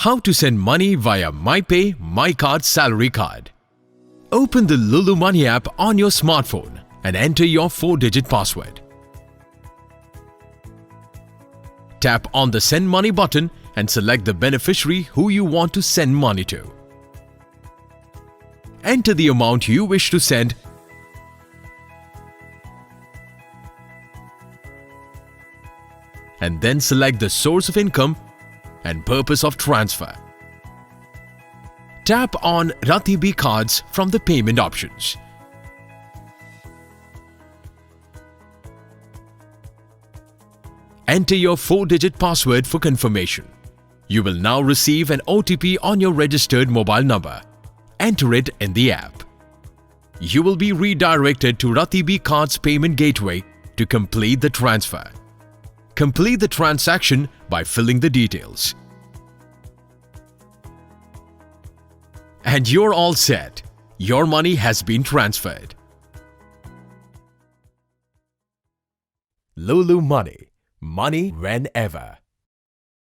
How to send money via MYPAY MYCARD salary card. Open the LuLu Money app on your smartphone and enter your 4-digit password. Tap on the Send Money button and select the beneficiary who you want to send money to. Enter the amount you wish to send and then select the source of income and purpose of transfer. Tap on RATIBI cards from the payment options. Enter your 4-digit password for confirmation. You will now receive an OTP on your registered mobile number. Enter it in the app. You will be redirected to RATIBI Card's payment gateway to complete the transfer. Complete the transaction by filling the details. And you're all set. Your money has been transferred. LuLu Money. Money whenever.